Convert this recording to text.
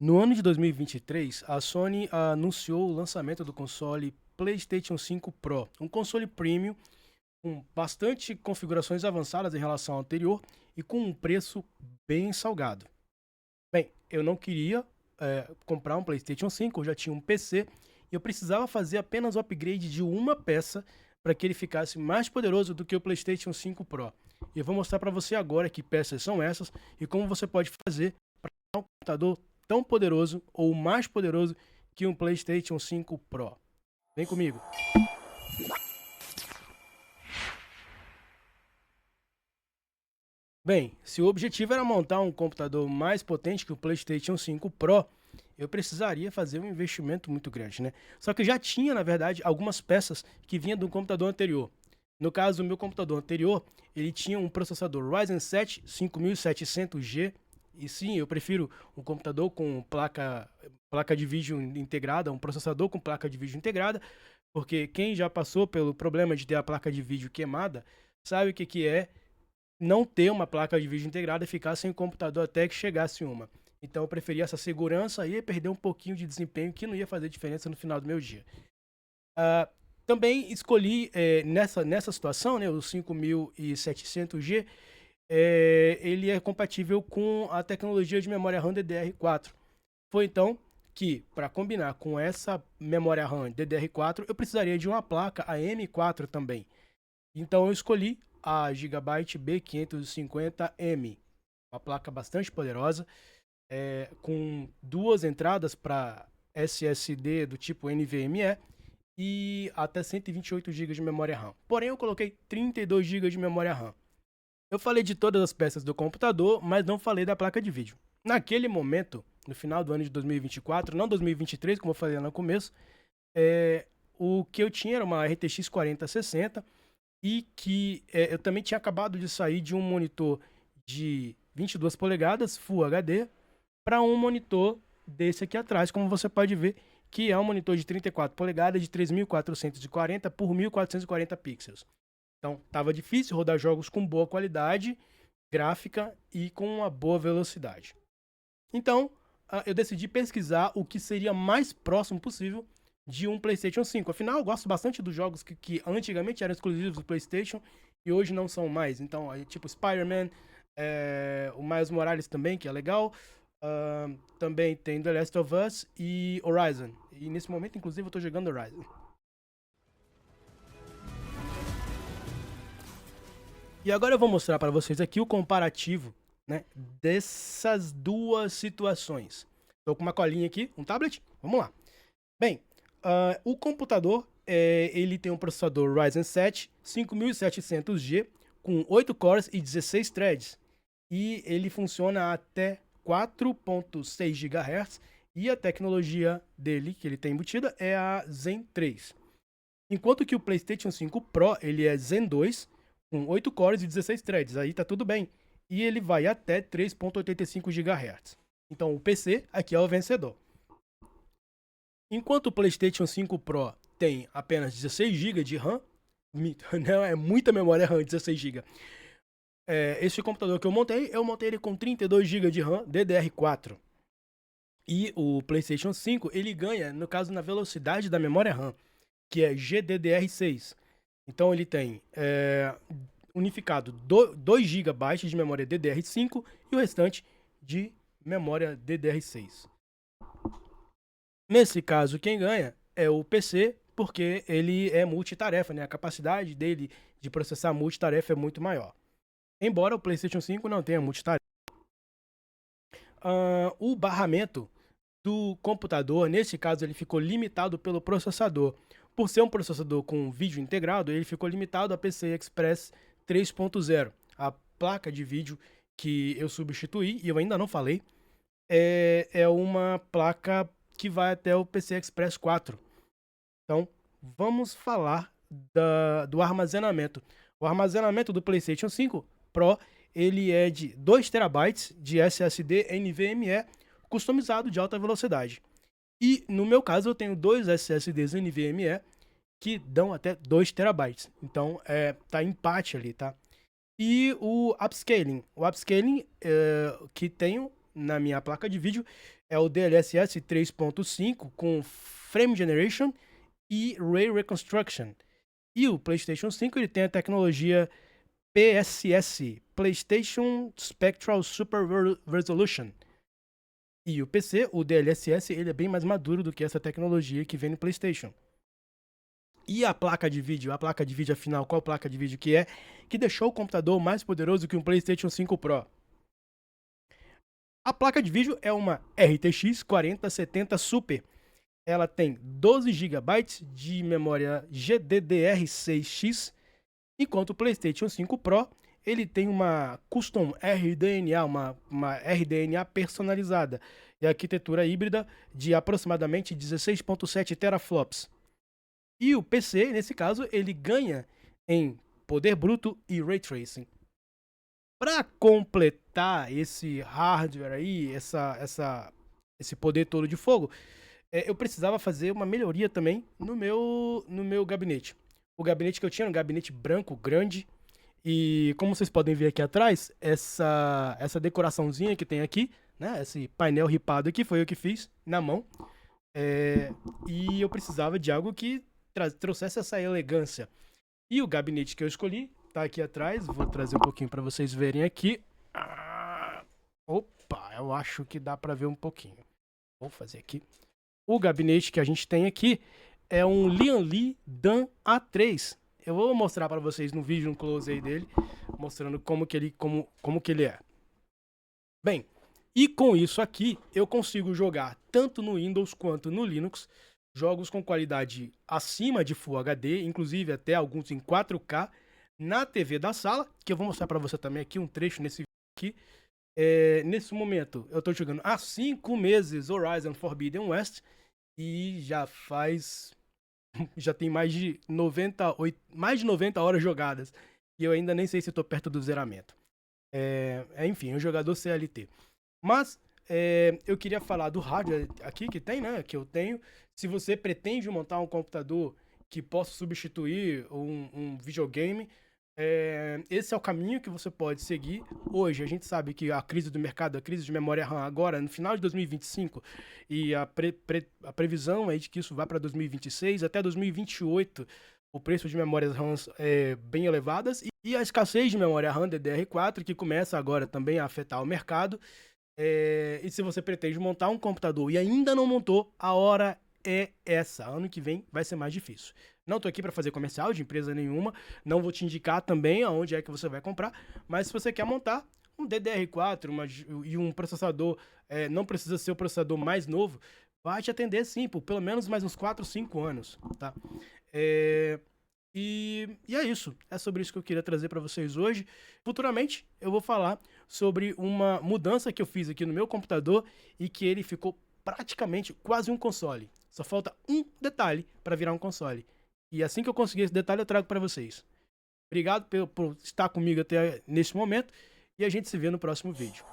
No ano de 2023, a Sony anunciou o lançamento do console PlayStation 5 Pro, um console premium com bastante configurações avançadas em relação ao anterior e com um preço bem salgado. Bem, eu não queria comprar um PlayStation 5, eu já tinha um PC e eu precisava fazer apenas o upgrade de uma peça para que ele ficasse mais poderoso do que o PlayStation 5 Pro. E eu vou mostrar para você agora que peças são essas e como você pode fazer um computador tão poderoso ou mais poderoso que um PlayStation 5 Pro. Vem comigo. Bem, se o objetivo era montar um computador mais potente que o PlayStation 5 Pro, eu precisaria fazer um investimento muito grande, né? Só que eu já tinha, na verdade, algumas peças que vinham do computador anterior. No caso, o meu computador anterior, ele tinha um processador Ryzen 7 5700G. E sim, eu prefiro um computador com placa de vídeo integrada, um processador com placa de vídeo integrada, porque quem já passou pelo problema de ter a placa de vídeo queimada, sabe o que é não ter uma placa de vídeo integrada e ficar sem computador até que chegasse uma. Então eu preferia essa segurança e perder um pouquinho de desempenho que não ia fazer diferença no final do meu dia. Uh, Também escolhi nessa situação, né, o 5700G, ele é compatível com a tecnologia de memória RAM DDR4. Foi então que, para combinar com essa memória RAM DDR4, eu precisaria de uma placa AM4 também. Então eu escolhi a Gigabyte B550M, uma placa bastante poderosa, com duas entradas para SSD do tipo NVMe e até 128 GB de memória RAM. Porém, eu coloquei 32 GB de memória RAM. Eu falei de todas as peças do computador, mas não falei da placa de vídeo. Naquele momento, no final do ano de 2024, não 2023, como eu falei lá no começo, o que eu tinha era uma RTX 4060 e que eu também tinha acabado de sair de um monitor de 22 polegadas Full HD para um monitor desse aqui atrás, como você pode ver, que é um monitor de 34 polegadas de 3440 por 1440 pixels. Então, estava difícil rodar jogos com boa qualidade gráfica e com uma boa velocidade. Então, eu decidi pesquisar o que seria mais próximo possível de um PlayStation 5. Afinal, eu gosto bastante dos jogos que antigamente eram exclusivos do PlayStation e hoje não são mais. Então, tipo Spider-Man, o Miles Morales também, que é legal. Também tem The Last of Us e Horizon. E nesse momento, inclusive, eu tô jogando Horizon. E agora eu vou mostrar para vocês aqui o comparativo, né, dessas duas situações. Estou com uma colinha aqui, um tablet, vamos lá. Bem, o computador, ele tem um processador Ryzen 7 5700G com 8 cores e 16 threads. E ele funciona até 4.6 GHz e a tecnologia dele, que ele tem embutida, é a Zen 3. Enquanto que o PlayStation 5 Pro, ele é Zen 2 com 8 cores e 16 threads, aí tá tudo bem. E ele vai até 3.85 GHz. Então o PC aqui é o vencedor. Enquanto o PlayStation 5 Pro tem apenas 16 GB de RAM, não, é muita memória RAM, 16 GB. Esse computador que eu montei ele com 32 GB de RAM DDR4. E o PlayStation 5, ele ganha, no caso, na velocidade da memória RAM, que é GDDR6. Então ele tem unificado 2 GB de memória DDR5 e o restante de memória DDR6. Nesse caso, quem ganha é o PC, porque ele é multitarefa, né? A capacidade dele de processar multitarefa é muito maior. Embora o PlayStation 5 não tenha multitarefa. O barramento do computador, nesse caso, ele ficou limitado pelo processador. Por ser um processador com vídeo integrado, ele ficou limitado a PCI Express 3.0. A placa de vídeo que eu substituí, e eu ainda não falei, é uma placa que vai até o PCI Express 4. Então, vamos falar do armazenamento. O armazenamento do PlayStation 5 Pro, ele é de 2 TB de SSD NVMe customizado de alta velocidade. E no meu caso eu tenho dois SSDs NVMe que dão até 2 TB. Então tá empate ali, tá? E o upscaling que tenho na minha placa de vídeo é o DLSS 3.5 com Frame Generation e Ray Reconstruction. E o PlayStation 5 ele tem a tecnologia PSS, PlayStation Spectral Super Resolution. E o PC, o DLSS, ele é bem mais maduro do que essa tecnologia que vem no PlayStation. E a placa de vídeo afinal, qual placa de vídeo que é? Que deixou o computador mais poderoso que um PlayStation 5 Pro. A placa de vídeo é uma RTX 4070 Super. Ela tem 12 GB de memória GDDR6X, enquanto o PlayStation 5 Pro ele tem uma Custom RDNA, uma RDNA personalizada, e arquitetura híbrida de aproximadamente 16.7 teraflops. E o PC, nesse caso, ele ganha em poder bruto e Ray Tracing. Para completar esse hardware aí, esse poder todo de fogo, eu precisava fazer uma melhoria também no meu gabinete. O gabinete que eu tinha era um gabinete branco, grande, e como vocês podem ver aqui atrás, essa decoraçãozinha que tem aqui, né, esse painel ripado aqui, foi eu que fiz na mão. E eu precisava de algo que trouxesse essa elegância. E o gabinete que eu escolhi tá aqui atrás, vou trazer um pouquinho para vocês verem aqui. Opa, eu acho que dá para ver um pouquinho. Vou fazer aqui. O gabinete que a gente tem aqui é um Lian Dan A3. Eu vou mostrar para vocês no vídeo um close aí dele, mostrando como que ele é. Bem, e com isso aqui eu consigo jogar tanto no Windows quanto no Linux jogos com qualidade acima de Full HD, inclusive até alguns em 4K, na TV da sala, que eu vou mostrar para você também aqui um trecho nesse vídeo aqui. Nesse momento eu estou jogando há 5 meses Horizon Forbidden West e já tem mais de 90 horas jogadas e eu ainda nem sei se estou perto do zeramento. Enfim, um jogador CLT. Mas eu queria falar do hardware aqui que tem, né? Que eu tenho. Se você pretende montar um computador que possa substituir um videogame, esse é o caminho que você pode seguir. Hoje a gente sabe que a crise do mercado, a crise de memória RAM agora, no final de 2025, e a previsão é de que isso vá para 2026, até 2028, o preço de memórias RAM é bem elevadas, e a escassez de memória RAM DDR4, que começa agora também a afetar o mercado. E se você pretende montar um computador e ainda não montou, a hora é essa. Ano que vem vai ser mais difícil. Não estou aqui para fazer comercial de empresa nenhuma, não vou te indicar também aonde é que você vai comprar, mas se você quer montar um DDR4 e um processador, não precisa ser o processador mais novo, vai te atender sim, por pelo menos mais uns 4, 5 anos, tá? E é isso. É sobre isso que eu queria trazer para vocês hoje. Futuramente eu vou falar sobre uma mudança que eu fiz aqui no meu computador e que ele ficou praticamente quase um console. Só falta um detalhe para virar um console. E assim que eu conseguir esse detalhe eu trago para vocês. Obrigado por estar comigo até nesse momento e a gente se vê no próximo vídeo.